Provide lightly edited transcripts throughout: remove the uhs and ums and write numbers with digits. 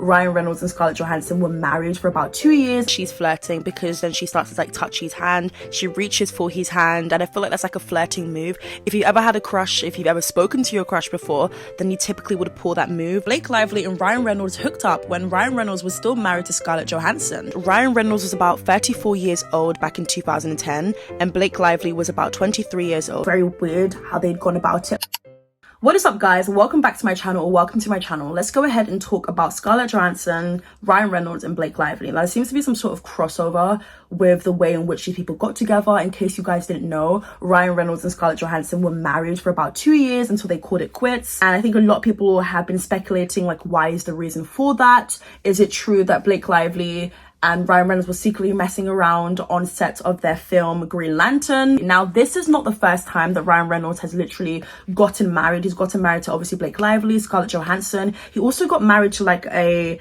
Ryan Reynolds and Scarlett Johansson were married for about 2 years. She's flirting because then she starts to like touch his hand. She reaches for his hand, and I feel like that's like a flirting move. If you ever had a crush, if you've ever spoken to your crush before, then you typically would pull that move. Blake Lively and Ryan Reynolds hooked up when Ryan Reynolds was still married to Scarlett Johansson. Ryan Reynolds was about 34 years old back in 2010, and Blake Lively was about 23 years old. Very weird how they'd gone about it. What is up, guys? Welcome back to my channel, or welcome to my channel. Let's go ahead and talk about Scarlett Johansson, Ryan Reynolds and Blake Lively. Now, there seems to be some sort of crossover with the way in which these people got together. In case you guys didn't know, Ryan Reynolds and Scarlett Johansson were married for about 2 years until they called it quits. And I think a lot of people have been speculating, like, why is the reason for that? Is it true that Blake Lively and Ryan Reynolds was secretly messing around on set of their film Green Lantern? Now, this is not the first time that Ryan Reynolds has literally gotten married. He's gotten married to obviously Blake Lively, Scarlett Johansson. He also got married to like I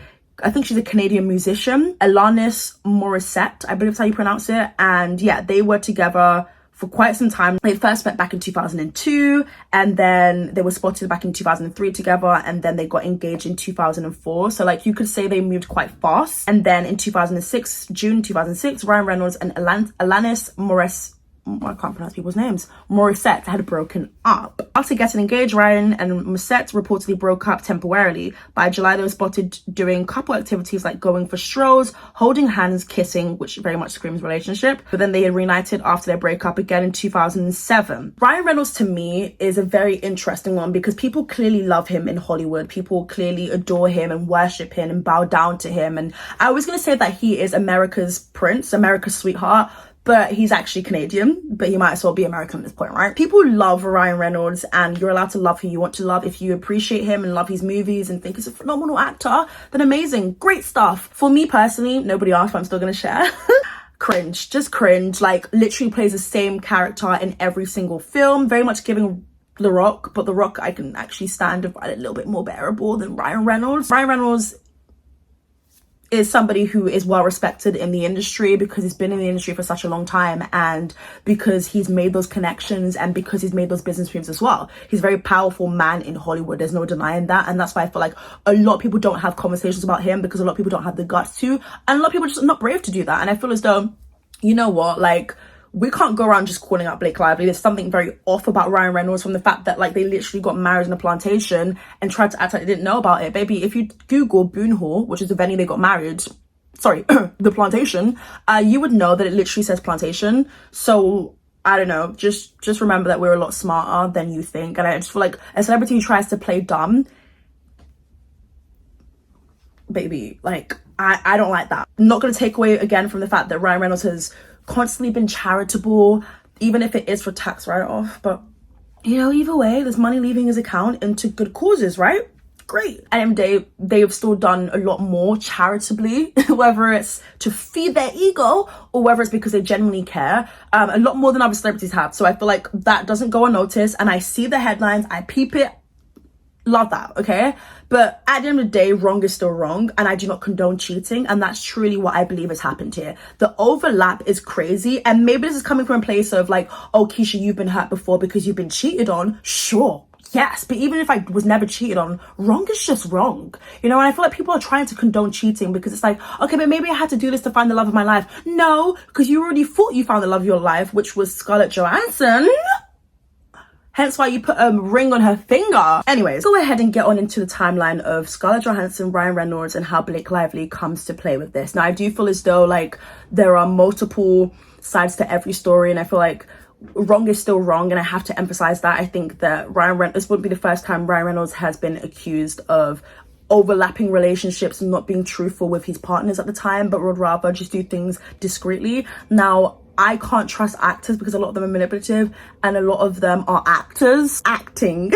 think she's a Canadian musician, Alanis Morissette, I believe that's how you pronounce it. And yeah, they were together for quite some time. They first met back in 2002, and then they were spotted back in 2003 together, and then they got engaged in 2004. So like you could say they moved quite fast. And then in June 2006, Ryan Reynolds and Alanis I can't pronounce people's names, Morissette had broken up. After getting engaged, Ryan and Morissette reportedly broke up temporarily. By July, they were spotted doing couple activities like going for strolls, holding hands, kissing, which very much screams relationship. But then they had reunited after their breakup again in 2007. Ryan Reynolds, to me, is a very interesting one because people clearly love him in Hollywood. People clearly adore him and worship him and bow down to him. And I was going to say that he is America's prince, America's sweetheart, but he's actually Canadian, but he might as well be American at this point, right? People love Ryan Reynolds, and you're allowed to love who you want to love. If you appreciate him and love his movies and think he's a phenomenal actor, then amazing, great stuff. For me personally, nobody asked, but I'm still gonna share. Cringe, just cringe. Like, literally plays the same character in every single film, very much giving The Rock, but The Rock I can actually stand and find a little bit more bearable than Ryan Reynolds. Ryan Reynolds is somebody who is well respected in the industry because he's been in the industry for such a long time, and because he's made those connections and because he's made those business moves as well. He's a very powerful man in Hollywood, there's no denying that. And that's why I feel like a lot of people don't have conversations about him, because a lot of people don't have the guts to, and a lot of people are just not brave to do that. And I feel as though, you know what, like, we can't go around just calling out Blake Lively. There's something very off about Ryan Reynolds, from the fact that like they literally got married in a plantation and tried to act like they didn't know about it. Baby, if you Google Boone Hall, which is the venue they got married, sorry, the plantation, you would know that it literally says plantation. So I don't know, just remember that we're a lot smarter than you think. And I just feel like a celebrity who tries to play dumb, baby, like I don't like that. I'm not going to take away again from the fact that Ryan Reynolds has constantly been charitable, even if it is for tax write-off. But you know, either way, there's money leaving his account into good causes, right? Great. And they've still done a lot more charitably, whether it's to feed their ego or whether it's because they genuinely care, a lot more than other celebrities have. So I feel like that doesn't go unnoticed, and I see the headlines, I peep it, love that, okay? But at the end of the day, wrong is still wrong, and I do not condone cheating, and that's truly what I believe has happened here. The overlap is crazy, and maybe this is coming from a place of like, oh, Keisha, you've been hurt before because you've been cheated on. Sure, yes, but even if I was never cheated on, wrong is just wrong, you know? And I feel like people are trying to condone cheating because it's like, okay, but maybe I had to do this to find the love of my life. No, because you already thought you found the love of your life, which was Scarlett Johansson. Hence why you put a ring on her finger. Anyways, go ahead and get on into the timeline of Scarlett Johansson, Ryan Reynolds, and how Blake Lively comes to play with this. Now, I do feel as though like there are multiple sides to every story, and I feel like wrong is still wrong, and I have to emphasize that. I think that this wouldn't be the first time Ryan Reynolds has been accused of overlapping relationships and not being truthful with his partners at the time, but would rather just do things discreetly. Now, I can't trust actors because a lot of them are manipulative, and a lot of them are actors acting.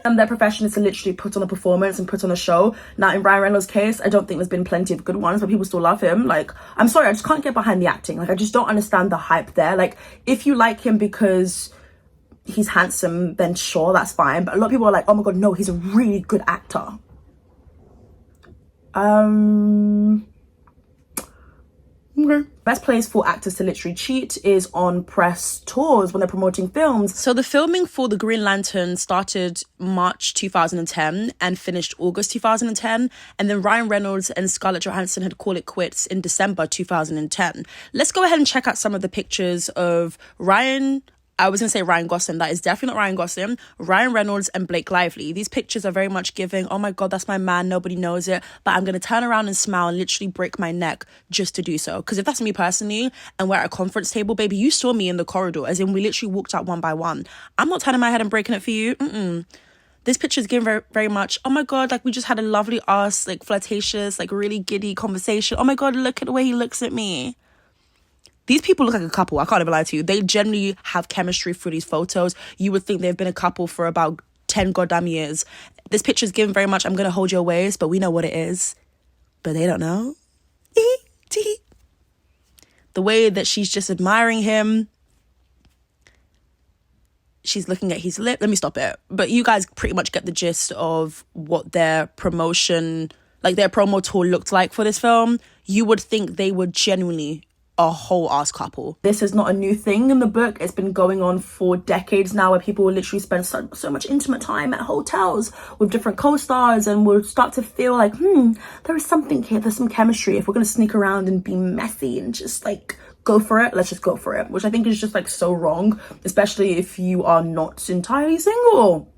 And their profession is to literally put on a performance and put on a show. Now, in Ryan Reynolds' case, I don't think there's been plenty of good ones, but people still love him. Like, I'm sorry, I just can't get behind the acting. Like, I just don't understand the hype there. Like, if you like him because he's handsome, then sure, that's fine. But a lot of people are like, oh my God, no, he's a really good actor. Okay. Best place for actors to literally cheat is on press tours when they're promoting films. So the filming for The Green Lantern started March 2010 and finished August 2010. And then Ryan Reynolds and Scarlett Johansson had called it quits in December 2010. Let's go ahead and check out some of the pictures of Ryan Gosling. That is definitely not Ryan Gosling. Ryan Reynolds and Blake Lively. These pictures are very much giving, oh my God, that's my man. Nobody knows it. But I'm going to turn around and smile and literally break my neck just to do so. Because if that's me personally and we're at a conference table, baby, you saw me in the corridor. As in, we literally walked out one by one. I'm not turning my head and breaking it for you. This picture is giving very, very much, oh my God, like we just had a lovely ass, like flirtatious, like really giddy conversation. Oh my God, look at the way he looks at me. These people look like a couple. I can't even lie to you. They generally have chemistry through these photos. You would think they've been a couple for about 10 goddamn years. This picture is given very much, I'm going to hold your waist, but we know what it is. But they don't know. The way that she's just admiring him. She's looking at his lip. Let me stop it. But you guys pretty much get the gist of what their promotion, like their promo tour looked like for this film. You would think they were genuinely a whole ass couple. This is not a new thing in the book. It's been going on for decades now, where people will literally spend so much intimate time at hotels with different co-stars and will start to feel like, there is something here, there's some chemistry. If we're gonna sneak around and be messy and just like go for it, let's just go for it. Which I think is just like so wrong, especially if you are not entirely single,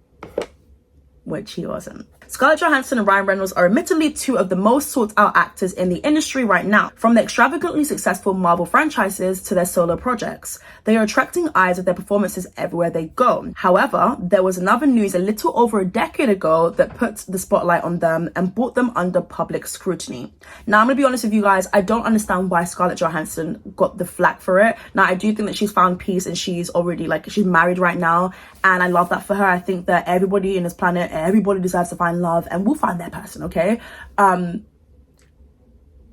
which he wasn't. Scarlett Johansson and Ryan Reynolds are admittedly two of the most sought out actors in the industry right now, from the extravagantly successful Marvel franchises to their solo projects. They are attracting eyes with their performances everywhere they go. However, there was another news a little over a decade ago that put the spotlight on them and brought them under public scrutiny. Now, I'm gonna be honest with you guys, I don't understand why Scarlett Johansson got the flack for it. Now, I do think that she's found peace and she's already she's married right now, and I love that for her. I think that everybody in this planet, everybody deserves to find love, and we'll find their person, okay?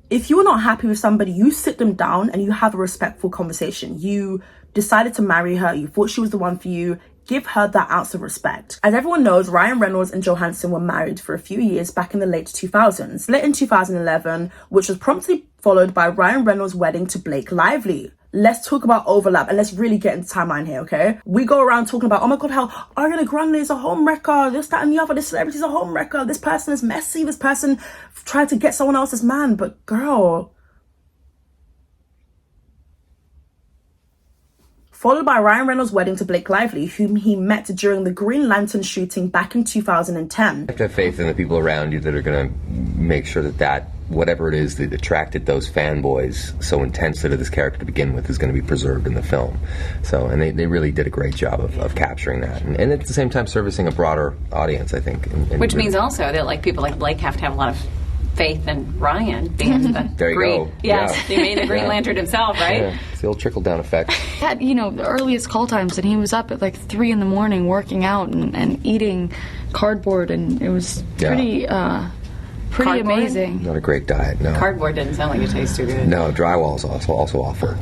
If you're not happy with somebody, you sit them down and you have a respectful conversation. You decided to marry her, you thought she was the one for you, give her that ounce of respect. As everyone knows, Ryan Reynolds and Johansson were married for a few years back in the late 2000s, lit in 2011, which was promptly followed by Ryan Reynolds' wedding to Blake Lively. Let's talk about overlap and let's really get into timeline here, okay? We go around talking about, oh my God, how Ariana Grande is a homewrecker, this, that, and the other, this celebrity's a homewrecker, this person is messy, this person tried to get someone else's man, but girl. Followed by Ryan Reynolds' wedding to Blake Lively, whom he met during the Green Lantern shooting back in 2010. You have to have faith in the people around you that are going to make sure that whatever it is that attracted those fanboys so intensely to this character to begin with is going to be preserved in the film. So, and they really did a great job of capturing that. And at the same time servicing a broader audience, I think. Which means also that like people like Blake have to have a lot of faith in Ryan being the there you Green. go. Yes, Yeah. he made the Green Lantern himself, right? Yeah. It's the old trickle-down effect. Had, the earliest call times, and he was up at like 3 a.m. working out and eating cardboard, and it was pretty Cardboard? amazing. Not a great diet, no. Cardboard didn't sound like it tastes too good. No, drywall is also awful.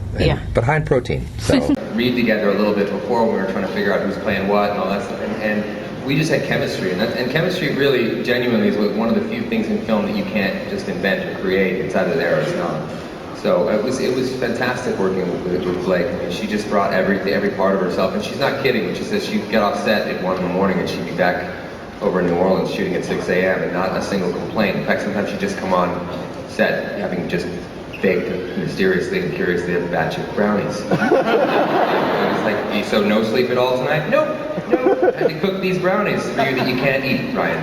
But high in protein, so. Read together a little bit before when we were trying to figure out who's playing what and all that stuff. And we just had chemistry. And chemistry really, genuinely, is one of the few things in film that you can't just invent or create. It's either there or it's not. So it was fantastic working with Blake. I mean, she just brought every part of herself. And she's not kidding when she says she'd get off set at 1 in the morning and she'd be back over in New Orleans shooting at 6 a.m. and not a single complaint. In fact, sometimes she'd just come on set having just baked mysteriously and curiously a batch of brownies. And it's like, so no sleep at all tonight? Nope. I had to cook these brownies for you that you can't eat, Ryan.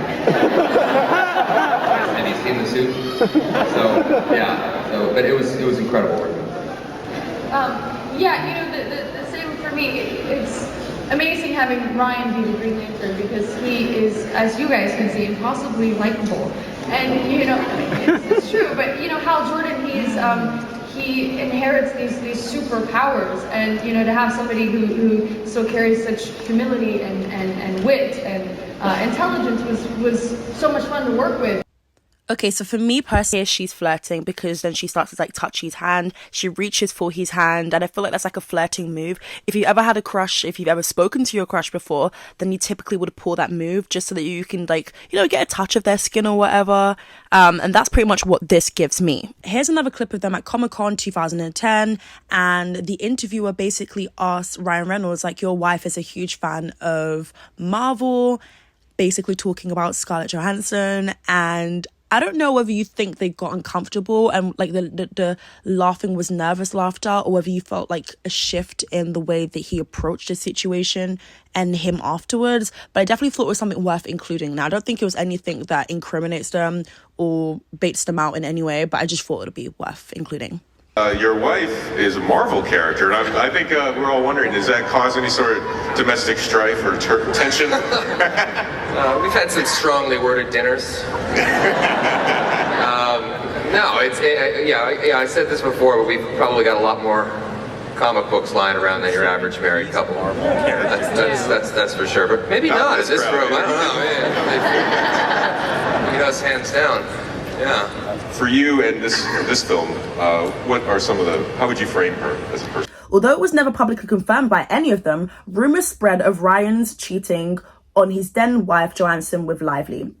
Have you seen the soup? So, but it was incredible work. The same for me. It's amazing having Ryan be the Green Lantern because he is, as you guys can see, impossibly likable. And it's true. But Hal Jordan, he inherits these superpowers, and to have somebody who still carries such humility and wit and intelligence was so much fun to work with. Okay, so for me personally, she's flirting because then she starts to like touch his hand. She reaches for his hand, and I feel like that's like a flirting move. If you ever had a crush, if you've ever spoken to your crush before, then you typically would pull that move just so that you can like, get a touch of their skin or whatever. And that's pretty much what this gives me. Here's another clip of them at Comic-Con 2010, and the interviewer basically asked Ryan Reynolds, like, your wife is a huge fan of Marvel, basically talking about Scarlett Johansson, and I don't know whether you think they got uncomfortable and like the laughing was nervous laughter, or whether you felt like a shift in the way that he approached the situation and him afterwards. But I definitely thought it was something worth including. Now, I don't think it was anything that incriminates them or baits them out in any way, but I just thought it would be worth including. Your wife is a Marvel character, and I think we're all wondering, does that cause any sort of domestic strife or tension? We've had some strongly worded dinners. No, I said this before, but we've probably got a lot more comic books lying around than your average married couple. That's for sure, but maybe not in this room. I don't know. Us hands down. Yeah. For you and this film, what are some of how would you frame her as a person? Although it was never publicly confirmed by any of them, rumors spread of Ryan's cheating on his then wife Johansson with Lively.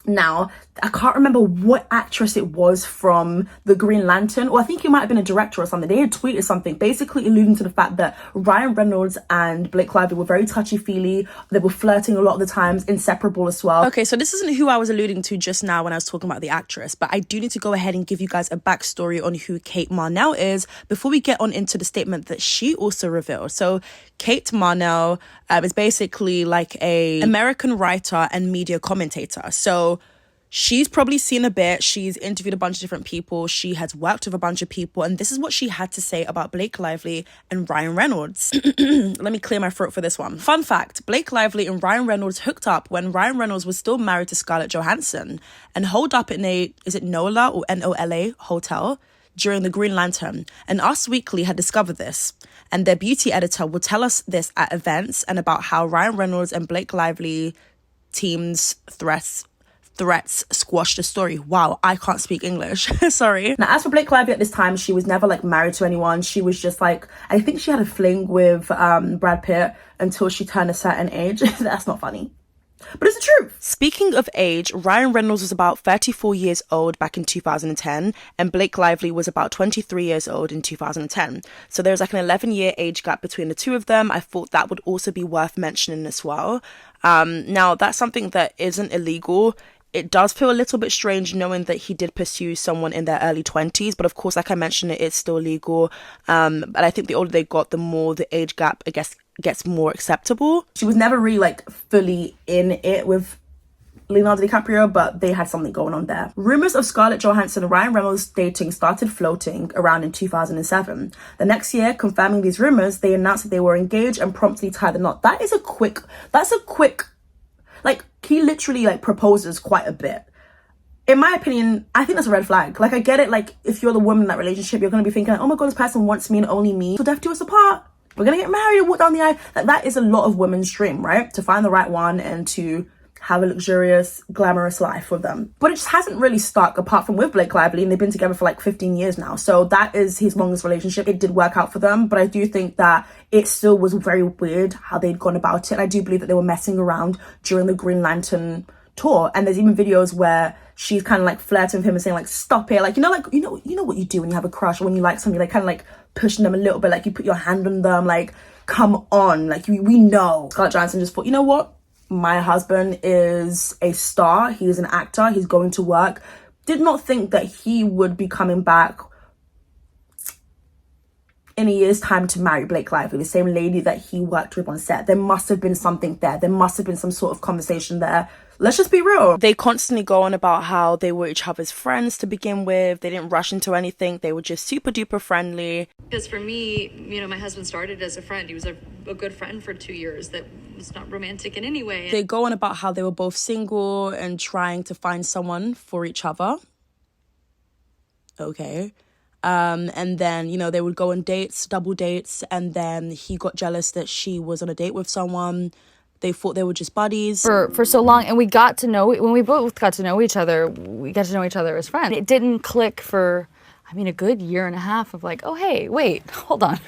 Now, I can't remember what actress it was from the Green Lantern, or I think it might have been a director or something. They had tweeted something basically alluding to the fact that Ryan Reynolds and Blake Lively were very touchy-feely. They were flirting a lot of the times, inseparable as well. Okay, so this isn't who I was alluding to just now when I was talking about the actress, but I do need to go ahead and give you guys a backstory on who Kate Marnell is before we get on into the statement that she also revealed. So Kate Marnell is basically like a American writer and media commentator. So she's probably seen a bit. She's interviewed a bunch of different people. She has worked with a bunch of people. And this is what she had to say about Blake Lively and Ryan Reynolds. Let me clear my throat for this one. Fun fact, Blake Lively and Ryan Reynolds hooked up when Ryan Reynolds was still married to Scarlett Johansson and holed up in is it NOLA or NOLA hotel during the Green Lantern. And Us Weekly had discovered this. And their beauty editor will tell us this at events and about how Ryan Reynolds and Blake Lively team's threats squashed the story. Wow, I can't speak English. Sorry. Now, as for Blake Lively at this time, she was never like married to anyone. She was just like, I think she had a fling with Brad Pitt until she turned a certain age. That's not funny, but it's the truth. Speaking of age, Ryan Reynolds was about 34 years old back in 2010, and Blake Lively was about 23 years old in 2010. So there's like an 11-year age gap between the two of them. I thought that would also be worth mentioning as well. Now, that's something that isn't illegal. It does feel a little bit strange knowing that he did pursue someone in their early 20s, but of course, like I mentioned, it is still legal. But I think the older they got, the more the age gap, I guess, gets more acceptable. She was never really like fully in it with Leonardo DiCaprio, but they had something going on there. Rumors of Scarlett Johansson and Ryan Reynolds dating started floating around in 2007. The next year, confirming these rumors, they announced that they were engaged and promptly tied the knot. That's a quick, like, he literally like proposes quite a bit. In my opinion, I think that's a red flag. Like, I get it, like, if you're the woman in that relationship, you're gonna be thinking, like, oh my god, this person wants me and only me, so death do us apart. We're gonna get married and walk down the aisle. Like, that is a lot of women's dream, right? To find the right one and to have a luxurious, glamorous life with them. But it just hasn't really stuck, apart from with Blake Lively, and they've been together for like 15 years now. So that is his longest relationship. It did work out for them, but I do think that it still was very weird how they'd gone about it. I do believe that they were messing around during the Green Lantern tour, and there's even videos where she's kind of like flirting with him and saying like, stop it, like, you know what you do when you have a crush, or when you like somebody, like kind of like pushing them a little bit, like you put your hand on them, like, come on, like, we know. Scarlett Johansson just thought, you know what, my husband is a star, he's an actor, he's going to work. Did not think that he would be coming back in a year's time to marry Blake Lively, the same lady that he worked with on set. There must have been something there. There must have been some sort of conversation there. Let's just be real. They constantly go on about how they were each other's friends to begin with. They didn't rush into anything. They were just super duper friendly. Because for me, my husband started as a friend. He was a good friend for 2 years that was not romantic in any way. They go on about how they were both single and trying to find someone for each other. Okay. And then, they would go on dates, double dates, and then he got jealous that she was on a date with someone. they thought they were just buddies for so long, and we got to know, when we both got to know each other, we got to know each other as friends. It didn't click for, I mean, a good year and a half of like, oh, hey, wait, hold on.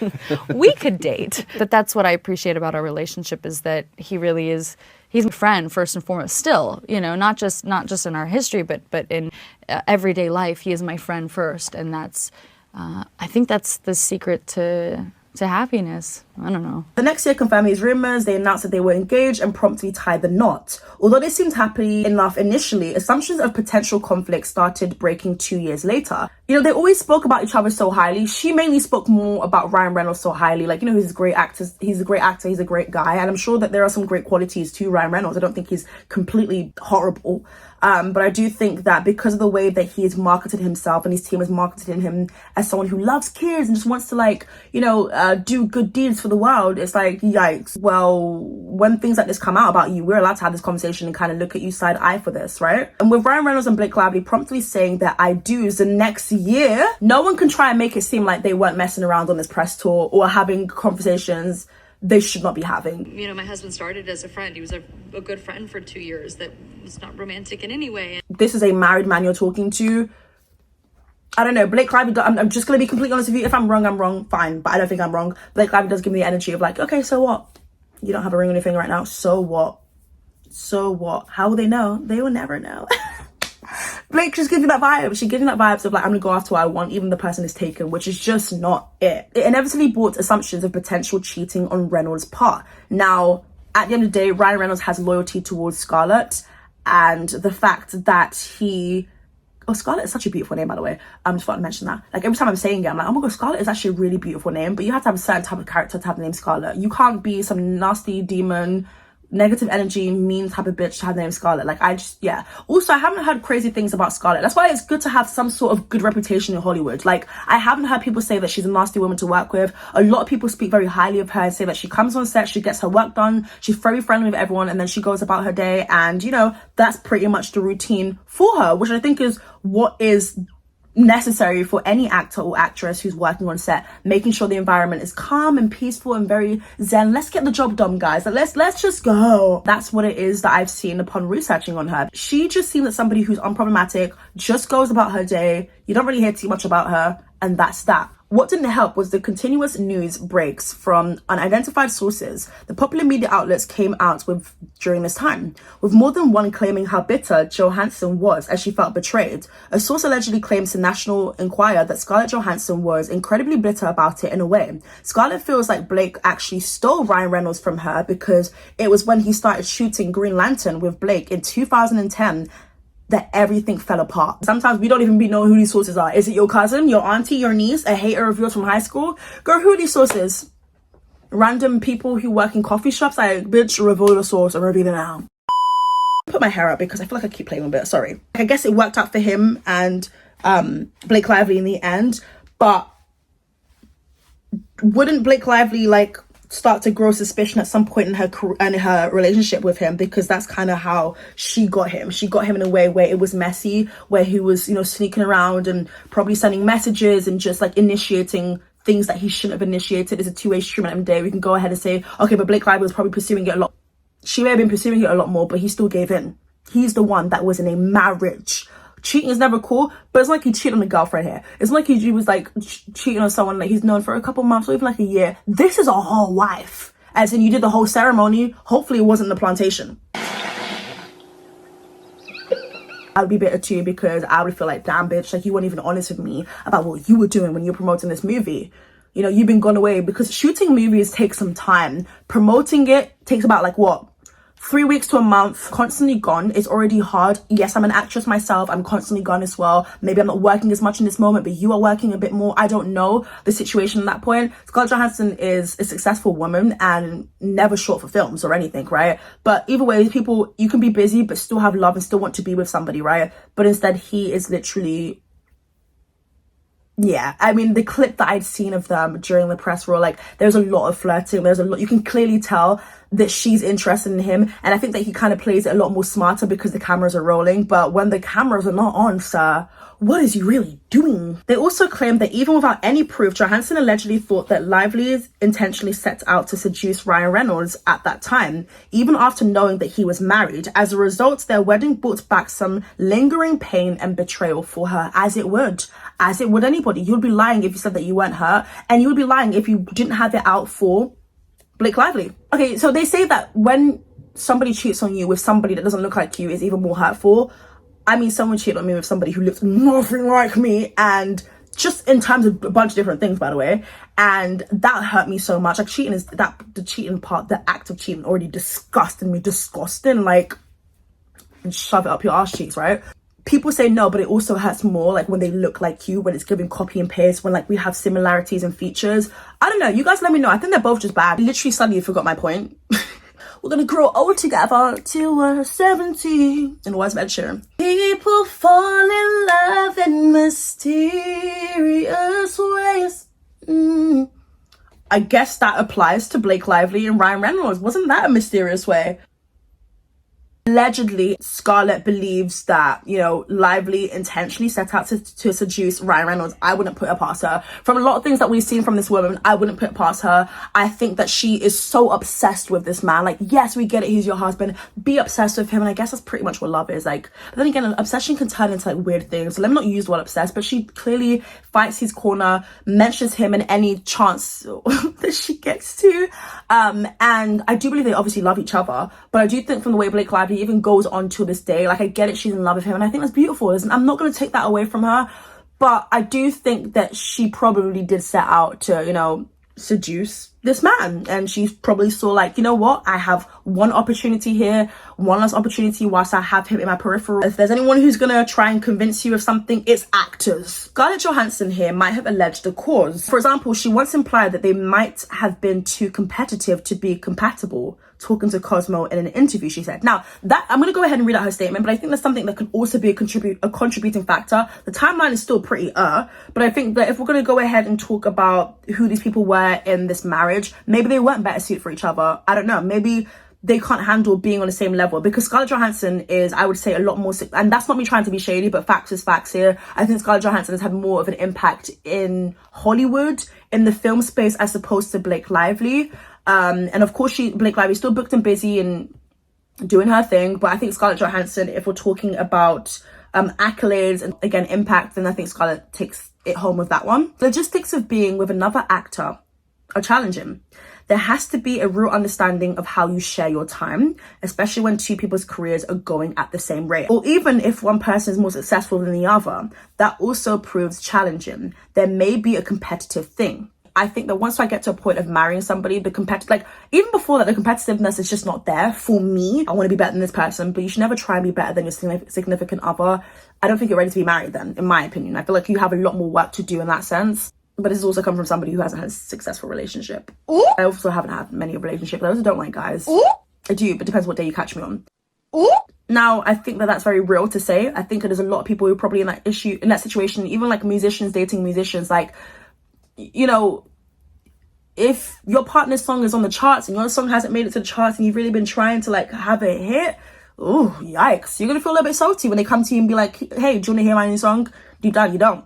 We could date. But that's what I appreciate about our relationship, is that he really is, he's my friend first and foremost still, you know, not just in our history, but in everyday life, he is my friend first. And that's, I think that's the secret to happiness. I don't know. The next year, confirming these rumors, they announced that they were engaged and promptly tied the knot. Although they seemed happy enough initially, assumptions of potential conflict started breaking 2 years later. You know, they always spoke about each other so highly. She mainly spoke more about Ryan Reynolds so highly. Like, you know, he's a great actor, he's a great guy. And I'm sure that there are some great qualities to Ryan Reynolds. I don't think he's completely horrible. But I do think that because of the way that he has marketed himself and his team has marketed him as someone who loves kids and just wants to, like, you know, do good deeds for the world, it's like, yikes. Well, when things like this come out about you, we're allowed to have this conversation and kind of look at you side eye for this, right? And with Ryan Reynolds and Blake Lively promptly saying their I do's the next year, no one can try and make it seem like they weren't messing around on this press tour or having conversations they should not be having. You know, my husband started as a friend. He was a good friend for 2 years that was not romantic in any way. This is a married man you're talking to. I don't know, Blake Lively, I'm just going to be completely honest with you. If I'm wrong, fine. But I don't think I'm wrong. Blake Lively does give me the energy of like, okay, so what? You don't have a ring on your finger right now. So what? So what? How will they know? They will never know. Blake just gives you that vibe. She gives you that vibes of like, I'm gonna go after what I want, even the person is taken, which is just not it. It inevitably brought assumptions of potential cheating on Reynolds' part. Now, at the end of the day, Ryan Reynolds has loyalty towards Scarlett, and the fact that Scarlett is such a beautiful name, by the way. I just want to mention that. Like, every time I'm saying it, I'm like, oh my god, Scarlett is actually a really beautiful name, but you have to have a certain type of character to have the name Scarlett. You can't be some nasty demon, negative energy, mean type of bitch to have the name Scarlett. Like, yeah. Also, I haven't heard crazy things about Scarlett. That's why it's good to have some sort of good reputation in Hollywood. Like, I haven't heard people say that she's a nasty woman to work with. A lot of people speak very highly of her and say that she comes on set, she gets her work done, she's very friendly with everyone, and then she goes about her day. And, you know, that's pretty much the routine for her, which I think is what is necessary for any actor or actress who's working on set, making sure the environment is calm and peaceful and very zen. Let's get the job done, guys. Like, let's just go. That's what it is that I've seen upon researching on her. She just seems like somebody who's unproblematic, just goes about her day. You don't really hear too much about her, and that's that. What didn't help was the continuous news breaks from unidentified sources the popular media outlets came out with during this time, with more than one claiming how bitter Johansson was as she felt betrayed. A source allegedly claims to National Enquirer that Scarlett Johansson was incredibly bitter about it in a way. Scarlett feels like Blake actually stole Ryan Reynolds from her because it was when he started shooting Green Lantern with Blake in 2010 that everything fell apart. Sometimes we don't even know who these sources are. Is it your cousin, your auntie, your niece, a hater of yours from high school? Girl, who are these sources? Random people who work in coffee shops? Like, bitch, reveal the source or reveal it now. Put my hair up because I feel like I keep playing with it. Sorry. I guess it worked out for him and Blake Lively in the end, but wouldn't Blake Lively like start to grow suspicion at some point in her relationship with him, because that's kind of how she got him. She got him in a way where it was messy, where he was, you know, sneaking around and probably sending messages and just like initiating things that he shouldn't have initiated. It's a two-way street at the end of the day. We can go ahead and say, okay, but Blake Lively was probably pursuing it a lot. She may have been pursuing it a lot more, but he still gave in. He's the one that was in a marriage. Cheating is never cool, but it's not like he cheated on a girlfriend here. It's not like he was like cheating on someone that he's known for a couple months or even like a year. This is a whole wife. As in, you did the whole ceremony. Hopefully it wasn't the plantation. I would be bitter too, because I would feel like, damn bitch, like you weren't even honest with me about what you were doing when you were promoting this movie. You know, you've been gone away, because shooting movies takes some time. Promoting it takes about like what? 3 weeks to a month, constantly gone. It's already hard. Yes, I'm an actress myself. I'm constantly gone as well. Maybe I'm not working as much in this moment, but you are working a bit more. I don't know the situation at that point. Scarlett Johansson is a successful woman and never short for films or anything, right? But either way, people, you can be busy, but still have love and still want to be with somebody, right? But instead, he is literally... Yeah, I mean, the clip that I'd seen of them during the press roll, like, there's a lot of flirting. There's a lot, you can clearly tell that she's interested in him. And I think that he kind of plays it a lot more smarter because the cameras are rolling. But when the cameras are not on, sir, what is he really doing? They also claim that even without any proof, Johansson allegedly thought that Lively intentionally set out to seduce Ryan Reynolds at that time, even after knowing that he was married. As a result, their wedding brought back some lingering pain and betrayal for her, as it would anybody. You'd be lying if you said that you weren't hurt, and you would be lying if you didn't have it out for Blake Lively. Okay, so they say that when somebody cheats on you with somebody that doesn't look like you is even more hurtful. I mean, someone cheated on me with somebody who looks nothing like me, and just in terms of a bunch of different things, by the way, and that hurt me so much. Like, cheating is that, the cheating part, the act of cheating already disgusting me, like, and shove it up your arse cheeks, right? People say no, but it also hurts more, like, when they look like you, when it's giving copy and paste, when, like, we have similarities and features. I don't know, you guys let me know. I think they're both just bad. I literally suddenly forgot my point. We're gonna grow old together till we're 70. In the words of Ed Sheeran. People fall in love in mysterious ways. I guess that applies to Blake Lively and Ryan Reynolds. Wasn't that a mysterious way? Allegedly, Scarlett believes that, you know, Lively intentionally set out to seduce Ryan Reynolds. I wouldn't put it past her. From a lot of things that we've seen from this woman, I wouldn't put it past her. I think that she is so obsessed with this man. Like, yes, we get it, he's your husband. Be obsessed with him, and I guess that's pretty much what love is. Like, but then again, an obsession can turn into, like, weird things. So let me not use the word obsessed, but she clearly fights his corner, mentions him in any chance that she gets to. And I do believe they obviously love each other, but I do think from the way Blake Lively even goes on to this day, like, I get it, she's in love with him, and I think that's beautiful. I'm not going to take that away from her, but I do think that she probably did set out to, you know, seduce this man, and she probably saw, like, you know what, I have one opportunity here, one last opportunity whilst I have him in my peripheral. If there's anyone who's gonna try and convince you of something, it's actors. Scarlett Johansson here might have alleged the cause. For example, she once implied that they might have been too competitive to be compatible, talking to Cosmo in an interview, she said. Now, that, I'm gonna go ahead and read out her statement, but I think that's something that could also be a contributing factor. The timeline is still pretty but I think that if we're gonna go ahead and talk about who these people were in this marriage, maybe they weren't better suited for each other. I don't know, maybe they can't handle being on the same level, because Scarlett Johansson is, I would say, a lot more, and that's not me trying to be shady, but facts is facts here. I think Scarlett Johansson has had more of an impact in Hollywood, in the film space, as opposed to Blake Lively. And of course, Blake Lively's still booked and busy and doing her thing, but I think Scarlett Johansson, if we're talking about accolades and, again, impact, then I think Scarlett takes it home with that one. Logistics of being with another actor are challenging. There has to be a real understanding of how you share your time, especially when two people's careers are going at the same rate. Or even if one person is more successful than the other, that also proves challenging. There may be a competitive thing. I think that once I get to a point of marrying somebody, the competitive, like, even before that, the competitiveness is just not there for me. I want to be better than this person, but you should never try and be better than your significant other. I don't think you're ready to be married then, in my opinion. I feel like you have a lot more work to do in that sense. But this has also come from somebody who hasn't had a successful relationship. Ooh. I also haven't had many relationships. I also don't like guys. Ooh. I do, but it depends what day you catch me on. Ooh. Now, I think that that's very real to say. I think that there's a lot of people who are probably in that situation, even like musicians dating musicians, like, you know, if your partner's song is on the charts and your song hasn't made it to the charts and you've really been trying to, like, have a hit, oh, yikes. You're gonna feel a little bit salty when they come to you and be like, hey, do you wanna hear my new song? Deep down, you don't.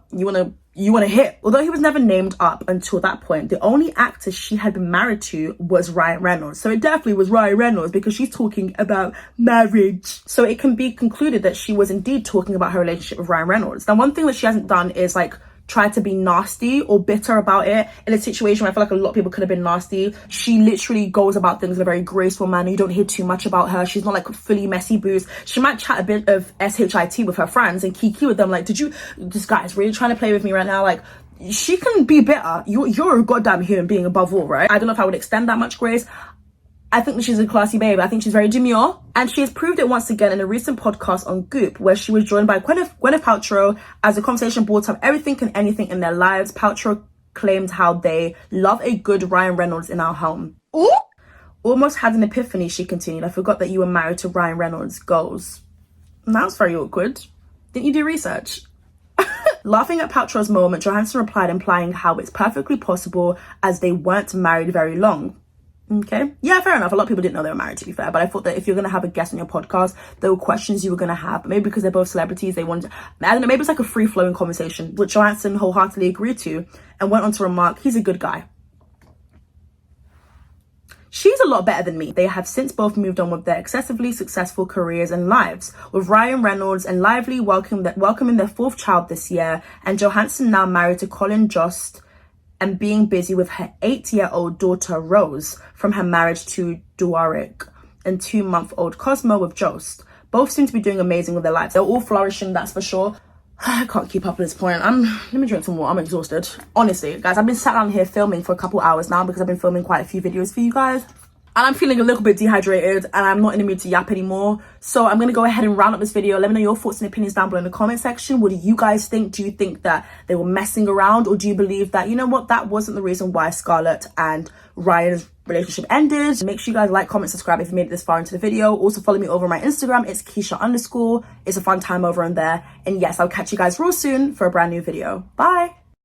You want to hit. Although he was never named up until that point, the only actor she had been married to was Ryan Reynolds. So it definitely was Ryan Reynolds, because she's talking about marriage. So it can be concluded that she was indeed talking about her relationship with Ryan Reynolds. Now, one thing that she hasn't done is, like, try to be nasty or bitter about it in a situation where I feel like a lot of people could have been nasty. She literally goes about things in a very graceful manner. You don't hear too much about her. She's not, like, fully messy booze. She might chat a bit of SHIT with her friends and kiki with them, like, this guy's really trying to play with me right now. Like, she can be bitter. You're a goddamn human being above all, right? I don't know if I would extend that much grace. I think that she's a classy babe. I think she's very demure. And she has proved it once again in a recent podcast on Goop, where she was joined by Gwyneth Paltrow. As the conversation brought up everything and anything in their lives, Paltrow claimed how they love a good Ryan Reynolds in our home. Ooh. Almost had an epiphany, she continued. I forgot that you were married to Ryan Reynolds. Goals. And that was very awkward. Didn't you do research? Laughing at Paltrow's moment, Johansson replied, implying how it's perfectly possible as they weren't married very long. Okay, yeah, fair enough. A lot of people didn't know they were married, to be fair, but I thought that if you're gonna have a guest on your podcast, there were questions you were gonna have. Maybe because they're both celebrities, they wanted, I don't know, maybe it's like a free-flowing conversation, which Johansson wholeheartedly agreed to and went on to remark, he's a good guy. She's a lot better than me. They have since both moved on with their excessively successful careers and lives, with Ryan Reynolds and Lively welcoming their fourth child this year, and Johansson now married to Colin Jost and being busy with her 8-year-old daughter Rose from her marriage to Duarik, and 2-month-old Cosmo with Jost. Both seem to be doing amazing with their lives. They're all flourishing, that's for sure. I can't keep up at this point. Let me drink some water. I'm exhausted. Honestly, guys, I've been sat down here filming for a couple hours now because I've been filming quite a few videos for you guys. And I'm feeling a little bit dehydrated and I'm not in the mood to yap anymore. So I'm going to go ahead and round up this video. Let me know your thoughts and opinions down below in the comment section. What do you guys think? Do you think that they were messing around? Or do you believe that, you know what, that wasn't the reason why Scarlett and Ryan's relationship ended? Make sure you guys like, comment, subscribe if you made it this far into the video. Also follow me over on my Instagram. It's Keisha_. It's a fun time over on there. And yes, I'll catch you guys real soon for a brand new video. Bye.